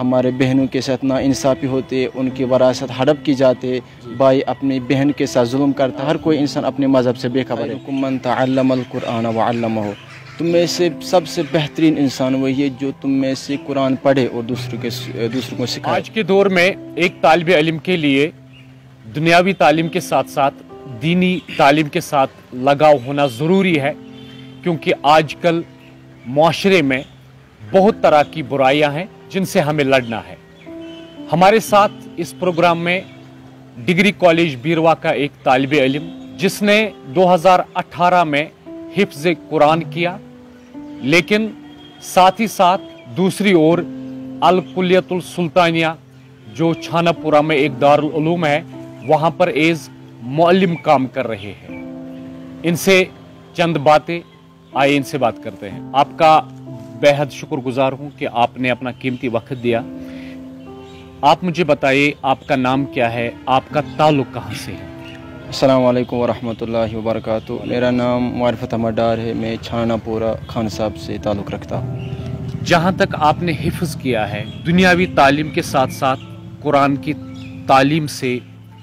ہمارے بہنوں کے ساتھ ناانصافی ہوتی ہے، ان کی وراثت ہڑپ کی جاتی ہے، بھائی اپنی بہن کے ساتھ ظلم کرتا ہے، ہر کوئی انسان اپنے مذہب سے بے خبر ہے۔ من تعلم القرآن وعلمہ، تم میں سے سب سے بہترین انسان وہی ہے جو تم میں سے قرآن پڑھے اور دوسروں کو سکھائے۔ آج کے دور میں ایک طالب علم کے لیے دنیاوی تعلیم کے ساتھ ساتھ دینی تعلیم کے ساتھ لگاؤ ہونا ضروری ہے، کیونکہ آج کل معاشرے میں بہت طرح کی برائیاں ہیں جن سے ہمیں لڑنا ہے۔ ہمارے ساتھ اس پروگرام میں ڈگری کالج بیروا کا ایک طالب علم جس نے 2018 میں حفظ قرآن کیا، لیکن ساتھ ہی ساتھ دوسری اور الکلیت السلطانیہ جو چھانا پورہ میں ایک دارالعلوم ہے، وہاں پر ایز معلم کام کر رہے ہیں۔ ان سے چند باتیں آئے ان سے بات کرتے ہیں۔ آپ کا بے حد شکر گزار ہوں کہ آپ نے اپنا قیمتی وقت دیا۔ آپ مجھے بتائیے آپ کا نام کیا ہے، آپ کا تعلق کہاں سے ہے؟ السلام علیکم ورحمۃ اللہ وبرکاتہ۔ میرا نام معرفت احمد ڈار ہے، میں چھانا پورہ خان صاحب سے تعلق رکھتا ہوں۔ جہاں تک آپ نے حفظ کیا ہے، دنیاوی تعلیم کے ساتھ ساتھ قرآن کی تعلیم سے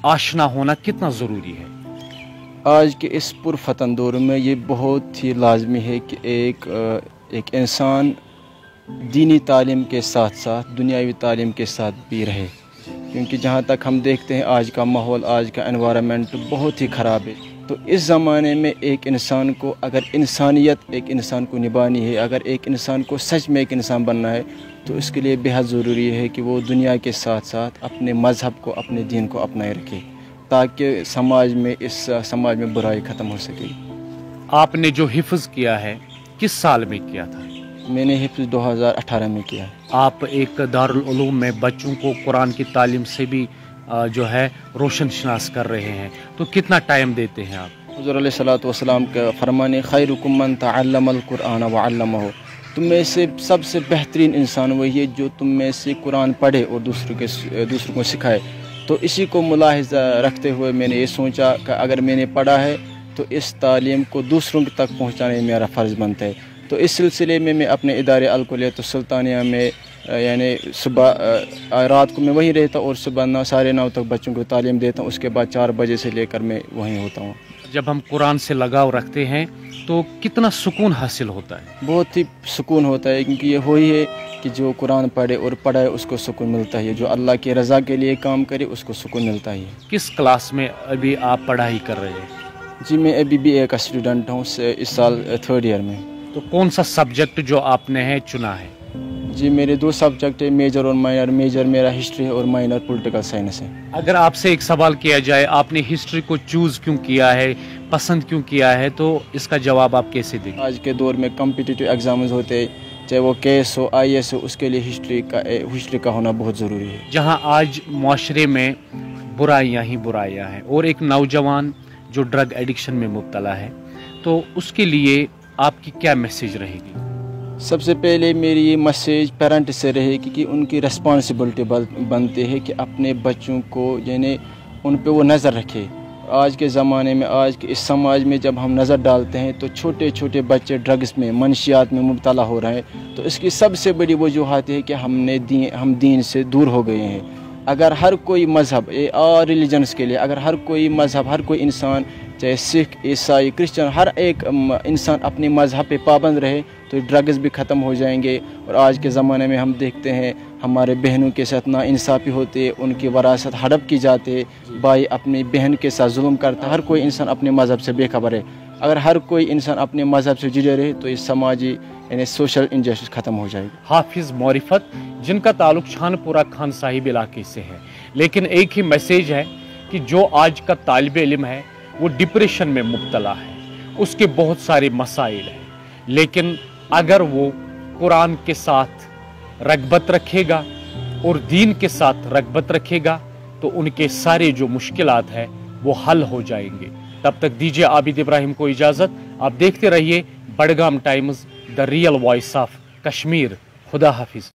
آشنا ہونا کتنا ضروری ہے؟ آج کے اس پرفتن دور میں یہ بہت ہی لازمی ہے کہ ایک انسان دینی تعلیم کے ساتھ ساتھ دنیاوی تعلیم کے ساتھ بھی رہے، کیونکہ جہاں تک ہم دیکھتے ہیں آج کا ماحول، آج کا انوائرمنٹ بہت ہی خراب ہے۔ تو اس زمانے میں ایک انسان کو اگر انسانیت ایک انسان کو نبھانی ہے، اگر ایک انسان کو سچ میں ایک انسان بننا ہے، تو اس کے لیے بہت ضروری ہے کہ وہ دنیا کے ساتھ ساتھ اپنے مذہب کو، اپنے دین کو اپنائے رکھے، تاکہ اس سماج میں برائی ختم ہو سکے۔ آپ نے جو حفظ کیا ہے کس سال میں کیا تھا؟ میں نے حفظ 2018 میں کیا ہے۔ آپ ایک دارالعلوم میں بچوں کو قرآن کی تعلیم سے بھی جو ہے روشن شناس کر رہے ہیں، تو کتنا ٹائم دیتے ہیں آپ؟ حضور علیہ الصلوۃ والسلام کا فرمان ہے، خیرکم من تعلم القرآن وعلمہ، تم میں سے سب سے بہترین انسان وہی ہے جو تم میں سے قرآن پڑھے اور دوسروں کو سکھائے۔ تو اسی کو ملاحظہ رکھتے ہوئے میں نے یہ سوچا کہ اگر میں نے پڑھا ہے تو اس تعلیم کو دوسروں تک پہنچانے میرا فرض بنتا ہے۔ تو اس سلسلے میں اپنے ادارے الکلیت السلطانیہ میں یعنی صبح رات کو میں وہیں رہتا اور صبح 9:30 تک بچوں کو تعلیم دیتا ہوں، اس کے بعد 4 بجے سے لے کر میں وہیں ہوتا ہوں۔ جب ہم قرآن سے لگاؤ رکھتے ہیں تو کتنا سکون حاصل ہوتا ہے؟ بہت ہی سکون ہوتا ہے، کیونکہ یہ وہی ہے کہ جو قرآن پڑھے اور پڑھائے اس کو سکون ملتا ہے، جو اللہ کی رضا کے لیے کام کرے اس کو سکون ملتا ہے۔ کس کلاس میں ابھی آپ پڑھائی کر رہے ہیں؟ جی میں ابھی بھی ایک اسٹوڈنٹ ہوں، اس سال 3rd ایئر میں۔ تو کون سا سبجیکٹ جو آپ نے چنا ہے؟ جی میرے 2 سبجیکٹ ہیں، میجر اور مائنر۔ میجر میرا ہسٹری ہے اور مائنر پولیٹیکل سائنس ہے۔ اگر آپ سے ایک سوال کیا جائے آپ نے ہسٹری کو چوز کیوں کیا ہے، پسند کیوں کیا ہے، تو اس کا جواب آپ کیسے دیں گے؟ آج کے دور میں کمپٹیٹیو ایگزامز ہوتے ہیں، چاہے وہ KS ہو IAS ہو، اس کے لیے ہسٹری کا ہونا بہت ضروری ہے۔ جہاں آج معاشرے میں برائیاں ہی برائیاں ہیں اور ایک نوجوان جو ڈرگ ایڈکشن میں مبتلا ہے، تو اس کے لیے آپ کی کیا میسیج رہے گی؟ سب سے پہلے میری یہ میسیج پیرنٹ سے رہے گی کہ ان کی ریسپانسبلٹی بنتی ہے کہ اپنے بچوں کو یعنی ان پہ وہ نظر رکھے۔ آج کے زمانے میں، آج کے اس سماج میں جب ہم نظر ڈالتے ہیں تو چھوٹے چھوٹے بچے ڈرگس میں، منشیات میں مبتلا ہو رہے ہیں، تو اس کی سب سے بڑی وجوہات ہے کہ ہم دین سے دور ہو گئے ہیں۔ اگر ہر کوئی مذہب ریلیجنس کے لیے اگر ہر کوئی مذہب، ہر کوئی انسان، چاہے سکھ، عیسائی، کرسچن، ہر ایک انسان اپنے مذہب پہ پابند رہے تو ڈرگز بھی ختم ہو جائیں گے۔ اور آج کے زمانے میں ہم دیکھتے ہیں ہمارے بہنوں کے ساتھ ناانصافی ہوتی ہے، ان کی وراثت ہڑپ کی جاتی ہے، بھائی اپنی بہن کے ساتھ ظلم کرتا ہے، ہر کوئی انسان اپنے مذہب سے بے خبر ہے۔ اگر ہر کوئی انسان اپنے مذہب سے جڑے رہے تو اس سماجی یعنی سوشل انجسٹس ختم ہو جائے گی۔ حافظ معرفت جن کا تعلق چھان پورہ خان صاحب علاقے سے ہے، لیکن ایک ہی میسیج ہے کہ جو آج کا طالب علم ہے وہ ڈپریشن میں مبتلا ہے، اس کے بہت سارے مسائل ہیں، لیکن اگر وہ قرآن کے ساتھ رغبت رکھے گا اور دین کے ساتھ رغبت رکھے گا تو ان کے سارے جو مشکلات ہیں وہ حل ہو جائیں گے۔ تب تک دیجیے عابد ابراہیم کو اجازت، آپ دیکھتے رہیے Budgam times, the real voice of Kashmir. خدا حافظ۔